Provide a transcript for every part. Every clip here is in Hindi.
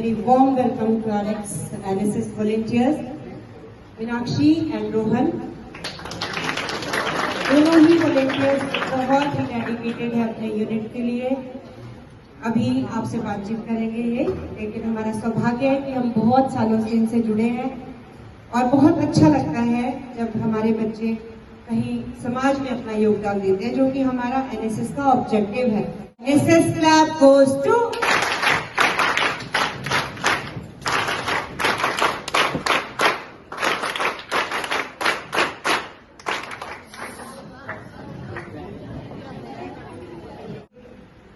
very warm welcome to our ex-NSS volunteers, Meenakshi and Rohan. दोनों ही वॉलेंटियर्स बहुत ही डेडिकेटेड है अपने यूनिट के लिए। अभी आपसे बातचीत करेंगे ये, लेकिन हमारा सौभाग्य है कि हम बहुत सालों से इनसे जुड़े हैं और बहुत अच्छा लगता है जब हमारे बच्चे कहीं समाज में अपना योगदान देते हैं, जो कि हमारा एनएसएस का ऑब्जेक्टिव है। एनएसएस क्लब गोज टू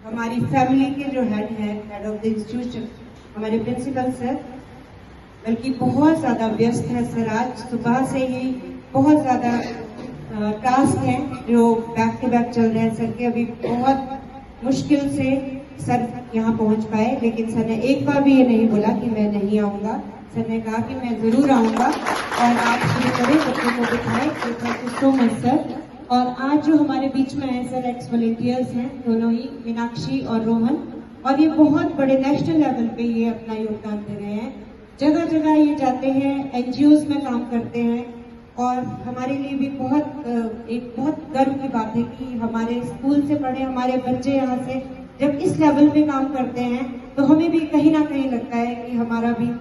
हमारी फैमिली के जो हेड ऑफ द इंस्टीट्यूशन, हमारे प्रिंसिपल सर, बल्कि बहुत ज्यादा व्यस्त है सर। आज सुबह से ही बहुत ज्यादा टास्क हैं जो बैक टू बैक चल रहे हैं सर के। अभी बहुत मुश्किल से सर यहाँ पहुँच पाए, लेकिन सर ने एक बार भी ये नहीं बोला कि मैं नहीं आऊँगा। सर ने कहा कि मैं जरूर आऊँगा और आप शुरू करें, बच्चों को दिखाएं। Thank you so much sir. और आज जो हमारे बीच में है सर, एक्स वॉलेंटियर्स हैं दोनों ही, मीनाक्षी और रोहन, और ये बहुत बड़े नेशनल लेवल पे ये अपना योगदान दे रहे हैं। जगह जगह ये जाते हैं, एनजीओज में काम करते हैं और हमारे लिए भी एक बहुत गर्व की बात है कि हमारे स्कूल से पढ़े हमारे बच्चे यहाँ से जब इस लेवल पे काम करते हैं तो हमें भी कहीं ना कहीं लगता है कि हमारा भी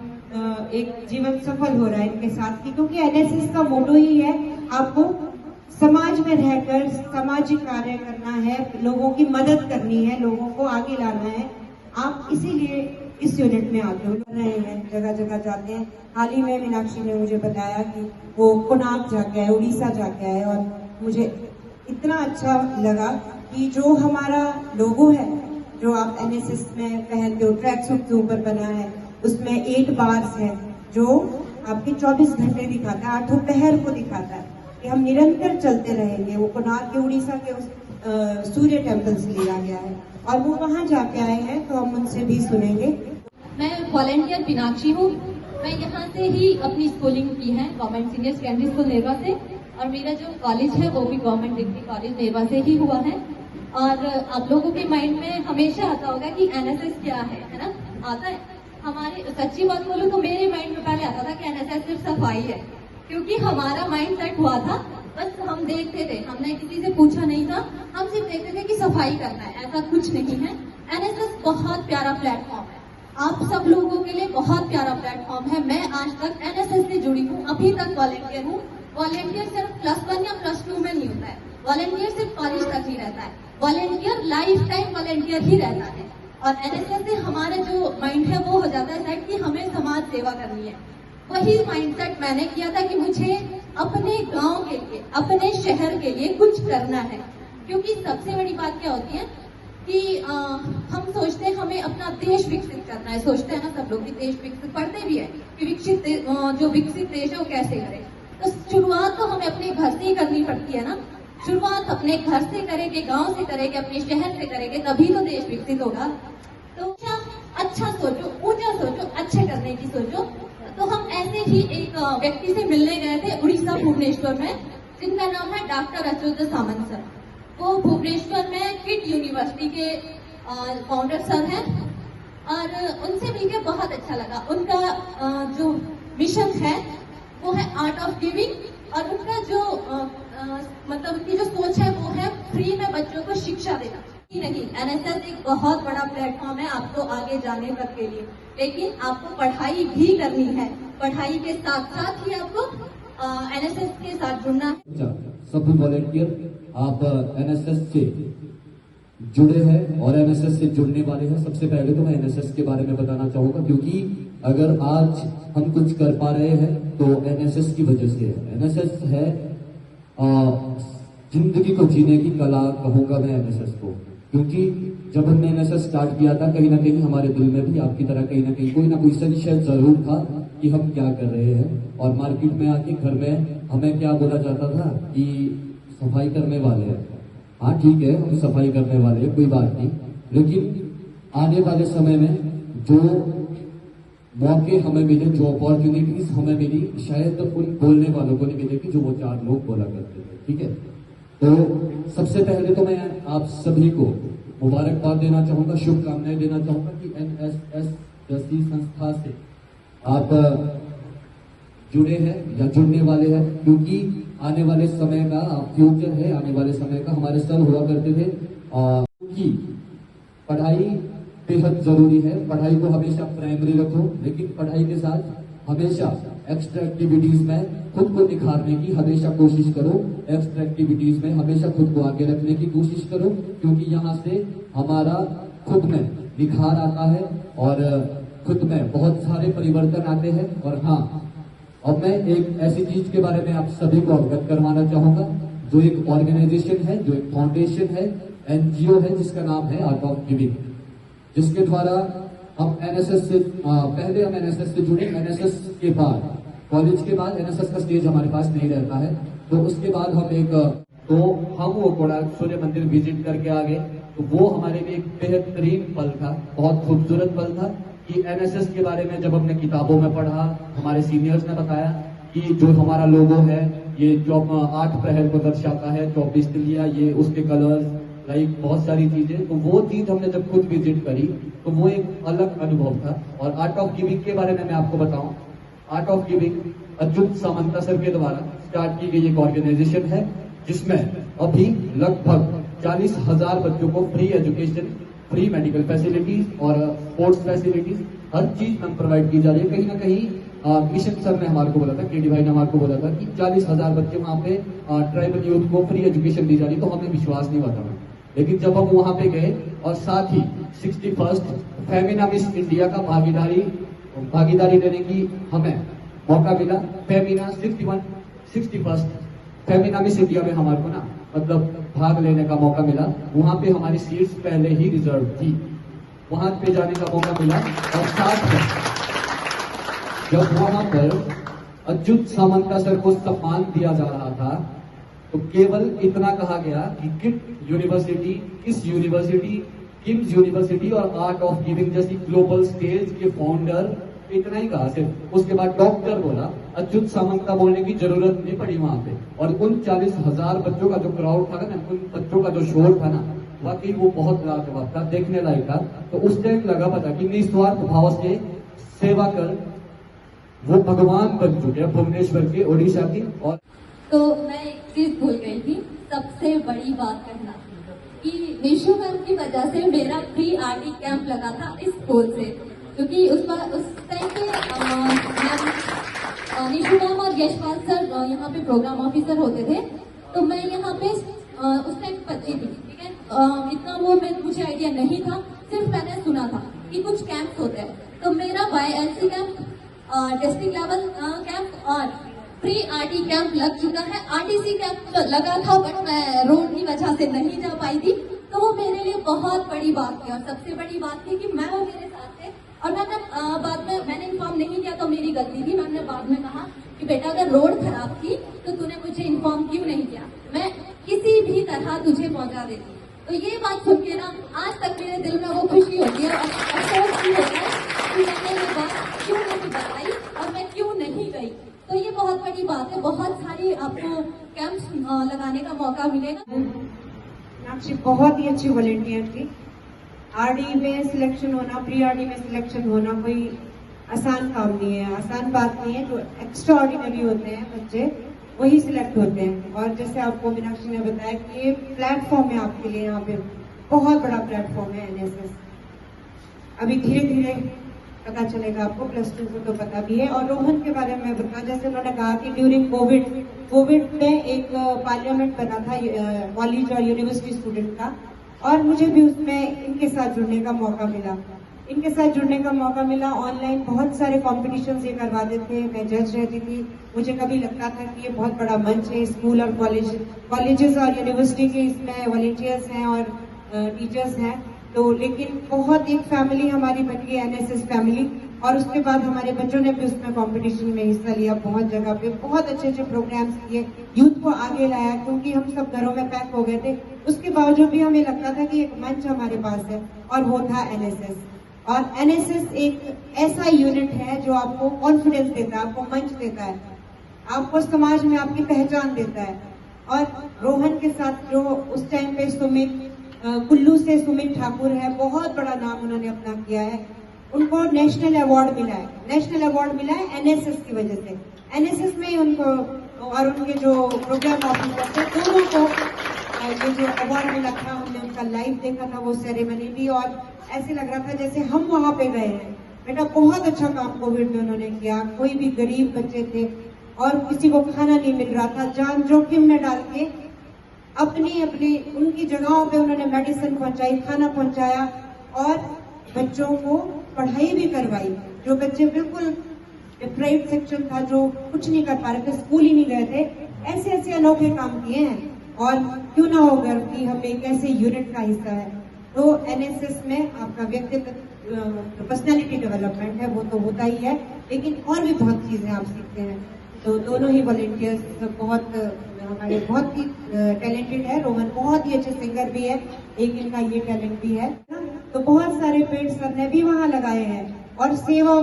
एक जीवन सफल हो रहा है इनके साथ की, क्योंकि एनएसएस का मोटो ही है आपको समाज में रहकर सामाजिक कार्य करना है, लोगों की मदद करनी है, लोगों को आगे लाना है। आप इसीलिए इस यूनिट में आगे बढ़ रहे हैं, जगह जगह जाते हैं। हाल ही में मीनाक्षी ने मुझे बताया कि वो कोणार्क जाके आए, उड़ीसा जाके आए, और मुझे इतना अच्छा लगा कि जो हमारा लोगो है, जो आप एनएसएस में पहनते हो, ट्रैक सूट के ऊपर बना है, उसमें 8 बार्स है जो आपके 24 घंटे दिखाता है, 8 पहर को दिखाता है कि हम निरंतर चलते रहेंगे। वो कोणार्क के उड़ीसा के उस सूर्य टेम्पल से लिया गया है और वो वहाँ जाके आए हैं, तो हम उनसे भी सुनेंगे। मैं वॉलेंटियर मीनाक्षी हूँ। मैं यहाँ से ही अपनी स्कूलिंग की है, government senior secondary school Nerwa से, और मेरा जो कॉलेज है वो भी गवर्नमेंट डिग्री कॉलेज नेरवा से ही हुआ है। और आप लोगों के माइंड में हमेशा आता होगा कि एनएसएस क्या है ना? आता है। हमारे सच्ची बात बोलूँ तो मेरे माइंड में पहले आता था कि एनएसएस सिर्फ सफाई है, क्योंकि हमारा माइंड सेट हुआ था, बस हम देखते थे, हमने किसी से पूछा नहीं था, हम सिर्फ देखते थे कि सफाई करना है, ऐसा कुछ नहीं है। एनएसएस बहुत प्यारा प्लेटफॉर्म है, आप सब लोगों के लिए बहुत प्यारा प्लेटफॉर्म है। मैं आज तक एनएसएस से जुड़ी हूँ, अभी तक वॉलेंटियर हूँ। वॉलेंटियर सिर्फ +1 या +2 में नहीं होता है, वॉलेंटियर सिर्फ कॉलेज तक ही रहता है। वॉलेंटियर लाइफ टाइम वॉलेंटियर ही रहता है। और एनएसएस से हमारा जो माइंड है वो हो जाता है सेट कि हमें समाज सेवा करनी है। वही माइंडसेट मैंने किया था कि मुझे अपने गांव के लिए, अपने शहर के लिए कुछ करना है। क्योंकि सबसे बड़ी बात क्या होती है कि हम सोचते हैं हमें अपना देश विकसित करना है, सोचते हैं ना सब लोग कि देश विकसित, पढ़ते भी है कि जो विकसित देश है वो कैसे करें। तो शुरुआत तो हमें अपने घर से ही करनी पड़ती है ना। शुरुआत अपने घर से करेंगे, गाँव से करेंगे, अपने शहर से करेंगे, तभी तो देश विकसित होगा। तो अच्छा सोचो, ऊंचा सोचो, अच्छे करने की सोचो। तो हम ऐसे ही एक व्यक्ति से मिलने गए थे उड़ीसा भुवनेश्वर में, जिनका नाम है डॉक्टर अच्युत सामंत सर। वो भुवनेश्वर में किट यूनिवर्सिटी के फाउंडर सर हैं, और उनसे मिलकर बहुत अच्छा लगा। उनका जो मिशन है वो है आर्ट ऑफ गिविंग, और उनका जो मतलब उनकी जो सोच है वो है फ्री में बच्चों को शिक्षा देना। नहीं, एनएसएस एक बहुत बड़ा प्लेटफॉर्म है आपको आगे जाने तक के लिए, लेकिन आपको पढ़ाई भी करनी है। पढ़ाई के साथ साथ ही आपको एनएसएस के साथ जुड़ना है। सभी वॉलेंटियर आप एनएसएस से जुड़े हैं और एनएसएस से जुड़ने वाले हैं। सबसे पहले तो मैं एनएसएस के बारे में बताना चाहूंगा, क्योंकि अगर आज हम कुछ कर पा रहे हैं तो एनएसएस की वजह से है। एनएसएस है जिंदगी को जीने की कला, कहूंगा मैं एनएसएस को, क्योंकि जब हमने एनएसएस स्टार्ट किया था, कहीं ना कहीं हमारे दिल में भी आपकी तरह कहीं ना कोई संशय जरूर था कि हम क्या कर रहे हैं। और मार्केट में आके घर में हमें क्या बोला जाता था कि सफाई करने वाले हैं। हाँ ठीक है, हम सफाई करने वाले हैं, कोई बात नहीं, लेकिन आने वाले समय में जो मौके हमें मिले, जो अपॉर्चुनिटीज हमें मिली, शायद उन बोलने वालों को नहीं मिलेगी जो वो 4 लोग बोला करते थे। ठीक है, तो सबसे पहले तो मैं आप सभी को मुबारकबाद देना चाहूंगा, शुभकामनाएं देना चाहूंगा कि एनएसएस जैसी संस्था से आप जुड़े हैं या जुड़ने वाले हैं, क्योंकि आने वाले समय का फ्यूचर है, आने वाले समय का हमारे सर हुआ करते थे। क्योंकि पढ़ाई बेहद जरूरी है, पढ़ाई को हमेशा प्राइमरी रखो, लेकिन पढ़ाई के साथ हमेशा एक्स्ट्रा एक्टिविटीज में खुद को निखारने की हमेशा कोशिश करो, एक्स्ट्रा एक्टिविटीज में हमेशा खुद को आगे रखने की कोशिश करो, क्योंकि यहाँ से हमारा खुद में निखार आता है और खुद में बहुत सारे परिवर्तन आते हैं। और हाँ, अब मैं एक ऐसी चीज के बारे में आप सभी को अवगत करवाना चाहूंगा, जो एक ऑर्गेनाइजेशन है, जो एक फाउंडेशन है, एनजीओ है, जिसका नाम है आर्ट ऑफ गिविंग, जिसके द्वारा हम एनएसएस से पहले हम एनएसएस से जुड़े। एनएसएस के बाद, कॉलेज के बाद एनएसएस का स्टेज हमारे पास नहीं रहता है, तो उसके बाद हम वो कोणार्क सूर्य मंदिर विजिट करके आ गए। तो वो हमारे लिए एक बेहतरीन पल था, बहुत खूबसूरत पल था कि एनएसएस के बारे में जब हमने किताबों में पढ़ा, हमारे सीनियर्स ने बताया कि जो हमारा लोगो है ये जो 8 प्रहर को दर्शाता है, 24 तिलिया, ये उसके कलर्स, लाइक बहुत सारी चीजें। तो वो चीज हमने जब खुद विजिट करी तो वो एक अलग अनुभव था। और आर्ट ऑफ गिविंग के बारे में मैं आपको बताऊं, art of giving Achyuta Samanta sir के द्वारा स्टार्ट की गई एक ऑर्गेनाइजेशन है, जिसमें अभी लगभग 40,000 बच्चों को free education, free medical facilities और स्पोर्ट्स फैसिलिटीज हर चीज में प्रोवाइड की जा रही है। कहीं ना कहीं मिशन सर ने हमारे को बोला था, केडी भाई ने हमारे को बोला था कि 40,000 बच्चे वहाँ पे ट्राइबल यूथ को फ्री एजुकेशन दी जा रही, तो हमें विश्वास नहीं हुआ था। लेकिन जब हम वहाँ पे गए और साथ ही 61st फेमिना मिस इंडिया का भागीदारी लेने की हमें मौका मिला। Femina 61st Femina miss India में हमारे को मतलब भाग लेने का मौका मिला। वहां पे हमारी सीट्स पहले ही रिजर्व थी, वहां पे जाने का मौका मिला। और साथ में जब वहां पर अच्युत सामंता सर को सम्मान दिया जा रहा था, तो केवल इतना कहा गया कि किट यूनिवर्सिटी, किस यूनिवर्सिटी, किम्स यूनिवर्सिटी और आर्ट ऑफ गिविंग जैसी ग्लोबल स्टेज के फाउंडर, इतना ही कहा सिर्फ। उसके बाद डॉक्टर बोला, अच्युत सामंता बोलने की जरूरत नहीं पड़ी वहां पे। और उन 40,000 बच्चों का जो क्राउड था ना, उन बच्चों का जो शोर था ना, वाकई वो बहुत लाजवाब था, देखने लायक था। तो उस टाइम लगा पता कि निस्वार्थ भाव से सेवा कर वो भगवान बन चुके हैं भुवनेश्वर के, ओडिशा की। और तो मैं एक चीज भूल गई थी, सबसे बड़ी बात कहना कि निशु मैम की वजह से मेरा प्री आरटी कैंप लगा था इस स्कूल से, क्योंकि उस टाइम पे निशु मैम और यशपाल सर यहाँ पे प्रोग्राम ऑफिसर होते थे। तो मैं यहाँ पे उस टाइम बच्ची थी, ठीक है, इतना मुझे आइडिया नहीं था, सिर्फ मैंने सुना था कि कुछ कैंप्स होते हैं। तो मेरा YLC camp, district level camp और प्री आरटी कैंप लग चुका है। RTC कैंप लगा था, बट मैं रोड की वजह से नहीं जा पाई थी। तो वो मेरे लिए बहुत बड़ी बात थी, और सबसे बड़ी बात थी कि मैं वो मेरे साथ थे। और मैंने इन्फॉर्म नहीं किया, तो मेरी गलती थी। मैंने बाद में कहा कि बेटा अगर रोड खराब थी तो तूने मुझे इन्फॉर्म क्यों नहीं किया, मैं किसी भी तरह तुझे पहुंचा देती। तो ये बात सुन के ना आज तक मेरे दिल में वो खुशी होती है और अफसोस भी होता है कि मैंने ये बात क्यों नहीं बताई और मैं क्यों नहीं गई। तो ये बहुत बड़ी बात है। बहुत सारी आपको कैंप्स लगाने का मौका मिलेगा। मीनाक्षी बहुत ही अच्छी वॉलेंटियर थी। आरडी में सिलेक्शन होना, प्री आरडी में सिलेक्शन होना कोई आसान काम नहीं है, आसान बात नहीं है। जो एक्स्ट्रा ऑर्डिनरी होते हैं बच्चे वही सिलेक्ट होते हैं। और जैसे आपको मीनाक्षी ने बताया कि ये प्लेटफॉर्म है आपके लिए, यहाँ पे बहुत बड़ा प्लेटफॉर्म है एनएसएस। अभी धीरे धीरे पता चलेगा आपको, +2 को तो पता भी है। और रोहन के बारे में बताया, जैसे उन्होंने कहा कि ड्यूरिंग कोविड में एक पार्लियामेंट बना था कॉलेज और यूनिवर्सिटी स्टूडेंट का, और मुझे भी उसमें इनके साथ जुड़ने का मौका मिला। ऑनलाइन बहुत सारे कॉम्पिटिशन्स ये करवाते थे, मैं जज रहती थी। मुझे कभी लगता था कि ये बहुत बड़ा मंच है, स्कूल और कॉलेजेस और यूनिवर्सिटी के इसमें वॉलेंटियर्स हैं और टीचर्स हैं। तो लेकिन बहुत एक फैमिली हमारी बन गई, एनएसएस फैमिली। और उसके बाद हमारे बच्चों ने भी उसमें कंपटीशन में हिस्सा लिया, बहुत जगह पे बहुत अच्छे अच्छे प्रोग्राम्स किए, यूथ को आगे लाया, क्योंकि हम सब घरों में पैक हो गए थे। उसके बावजूद भी हमें लगता था कि एक मंच हमारे पास है, और वो था एनएसएस। और एनएसएस एक ऐसा यूनिट है जो आपको कॉन्फिडेंस देता है, आपको मंच देता है, आपको समाज में आपकी पहचान देता है। और रोहन के साथ जो उस टाइम पे सुमित, कुल्लू से सुमित ठाकुर है, बहुत बड़ा नाम उन्होंने अपना किया है। उनको नेशनल अवार्ड मिला है। नेशनल अवार्ड मिला है एनएसएस की वजह से। एनएसएस में उनको और उनके जो प्रोग्राम ऑफिसर थे दोनों को ये जो अवार्ड मिला था, हमने उनका लाइव देखा था वो सेरेमनी भी, और ऐसे लग रहा था जैसे हम वहां पे गए हैं। बेटा बहुत अच्छा काम कोविड में उन्होंने किया। कोई भी गरीब बच्चे थे और किसी को खाना नहीं मिल रहा था, जान जोखिम में डाल के अपनी अपनी उनकी जगहों पे उन्होंने मेडिसिन पहुंचाई, खाना पहुंचाया और बच्चों को पढ़ाई भी करवाई। जो बच्चे बिल्कुल डिप्राइव्ड सेक्शन था, जो कुछ नहीं कर पा रहे थे, स्कूल ही नहीं गए थे, ऐसे ऐसे अनोखे काम किए हैं। और क्यों ना हो गर्व कि हम एक ऐसे यूनिट का हिस्सा है। तो एनएसएस में आपका व्यक्तिगत पर्सनैलिटी डेवलपमेंट है वो तो होता ही है, लेकिन और भी बहुत चीजें आप सीखते हैं। तो दोनों ही वॉलेंटियर्स बहुत हमारे बहुत ही टैलेंटेड है। रोहन बहुत ही अच्छे सिंगर भी है, एक इनका ये टैलेंट भी है। तो बहुत सारे पेड़ सर ने भी वहाँ लगाए हैं और सेवा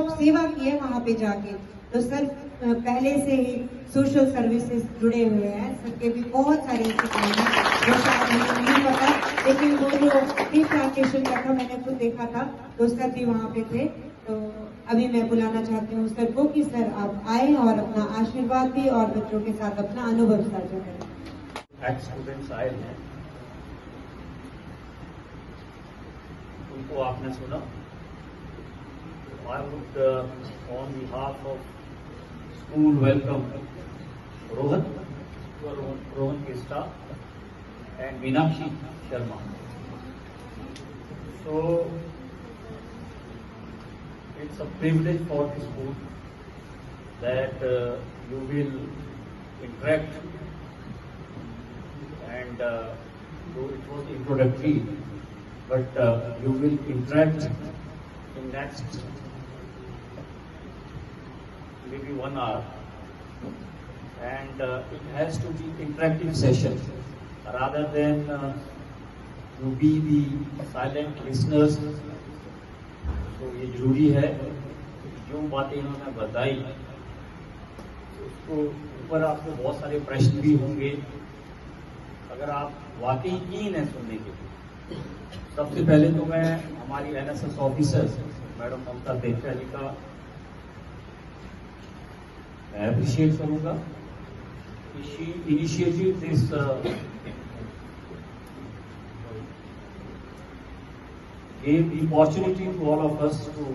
की है वहाँ पे जाके। तो सर पहले से ही सोशल सर्विसेज जुड़े हुए हैं। सर के भी बहुत सारे ऐसे काम हैं जो शायद मुझे नहीं पता, लेकिन वो जो ट्री प्लांटेशन का था मैंने खुद देखा था, तो सर भी वहाँ पे थे। तो अभी मैं बुलाना चाहती हूँ सर को कि सर आप आए और अपना आशीर्वाद भी और बच्चों के साथ अपना अनुभव साझा करें। स्टूडेंट्स आए हैं, उनको आपने सुना। I would on behalf of school welcome Rohan के staff and Meenakshi Sharma. So it's a privilege for the school that you will interact, and though it was introductory, but you will interact in next maybe 1 hour, and it has to be interactive session rather than you be the silent listeners. तो ये जरूरी है, जो बातें इन्होंने बताई उसको ऊपर आपको बहुत सारे प्रश्न भी होंगे अगर आप वाकई कीन है सुनने के लिए। सबसे पहले तो मैं हमारी एनएसएस ऑफिसर मैडम ममता देवका जी का मैं अप्रिशिएट करूंगा कि she initiated this gave the opportunity to all of us to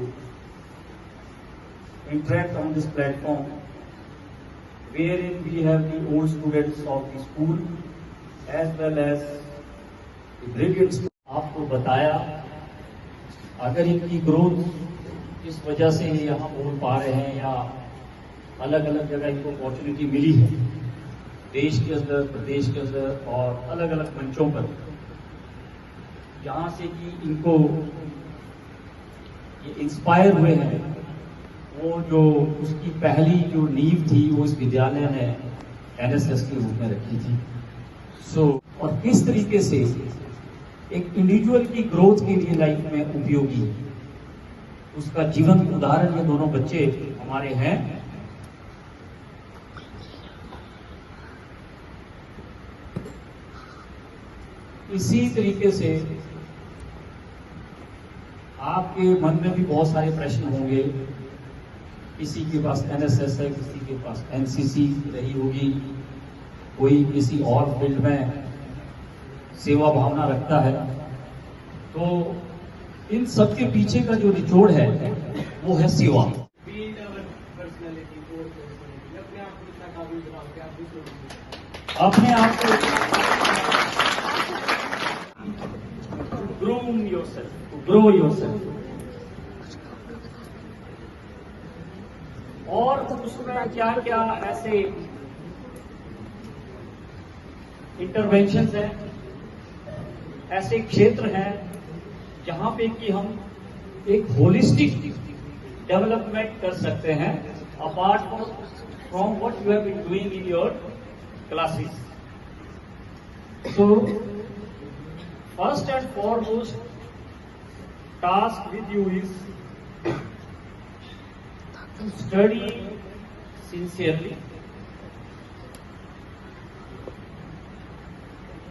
interact on this platform, wherein we have the old students of the school as well as the brilliant students. आपको बताया अगर इनकी ग्रोथ इस वजह से यहाँ बोल पा रहे हैं या अलग अलग जगह इनको अपॉर्चुनिटी मिली है देश के अंदर, प्रदेश के अंदर और अलग अलग मंचों पर, जहाँ से कि इनको ये इंस्पायर हुए हैं, वो जो उसकी पहली जो नींव थी वो इस विद्यालय ने एनएसएस के रूप में रखी थी। और किस तरीके से एक इंडिविजुअल की ग्रोथ के लिए लाइफ में उपयोगी उसका जीवन उदाहरण ये दोनों बच्चे हमारे हैं। इसी तरीके से आपके मन में भी बहुत सारे प्रश्न होंगे। किसी के पास एनएसएस है, किसी के पास एनसीसी रही होगी, कोई किसी और फील्ड में सेवा भावना रखता है। तो इन सब के पीछे का जो निचोड़ है वो है सेवा। अपने आप को groom yourself, to grow yourself, और उसमें क्या क्या ऐसे इंटरवेंशंस हैं, ऐसे क्षेत्र हैं जहां पे कि हम एक होलिस्टिक डेवलपमेंट कर सकते हैं apart from what you have been doing in your classes. So first and foremost task with you is to study sincerely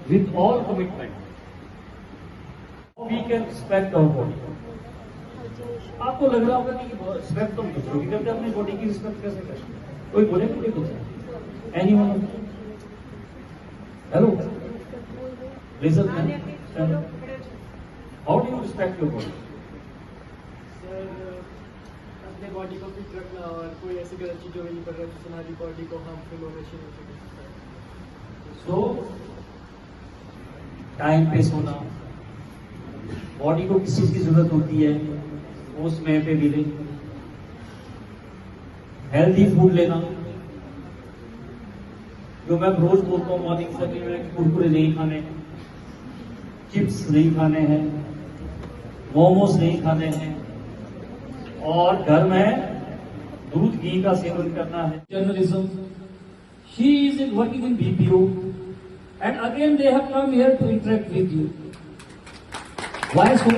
with all commitment. We can respect our body. आपको लग रहा होगा कि रिस्पेक्ट तो दूसरों की करते, अपनी बॉडी की रिस्पेक्ट कैसे करें? कोई बोले कोई कुछ anyone? Hello listen, how do you respect your body? अपने बॉडी को फिट रखना और कोई ऐसी गलत चीजों में नहीं कर रहा जिससे हमारी बॉडी को हार्मफुल और अच्छी हो सके। सो टाइम पे सोना, बॉडी को किस चीज की जरूरत होती है वो समय पे मिले, हेल्दी फूड लेना, जो मैं रोज बोलता हूँ मॉर्निंग से में, कुरकुरे नहीं खाने, चिप्स नहीं खाने हैं, मोमोज नहीं खाने हैं, और घर में दूध घी का सेवन करना है. Journalism, she is working in BPO, and again they have come here to interact with you. Why so?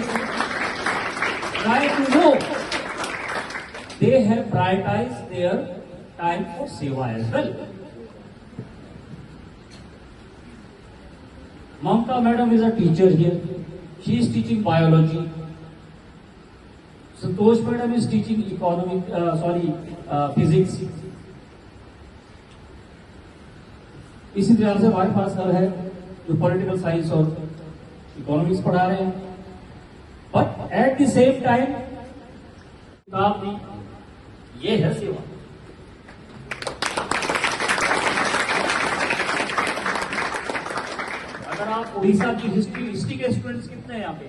Try to know. They have prioritized their time for seva as well. Mamta madam is a teacher here. She is teaching biology. Santosh madam is teaching physics. इसी तरह से हमारे पास सर है जो पॉलिटिकल साइंस और इकोनॉमिक्स पढ़ा रहे हैं, but at the same time किताब दी, ये है सेवा. अगर आप उड़ीसा की हिस्ट्री के स्टूडेंट्स कितने हैं यहाँ पे,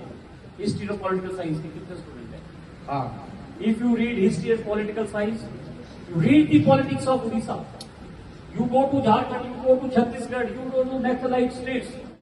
हिस्ट्री और पॉलिटिकल साइंस के कितने स्टूडेंट हैं? हाँ, if you read history and political science, you read the politics of Orissa, you go to Jharkhand, you go to Chhattisgarh, you go to Naxalite states,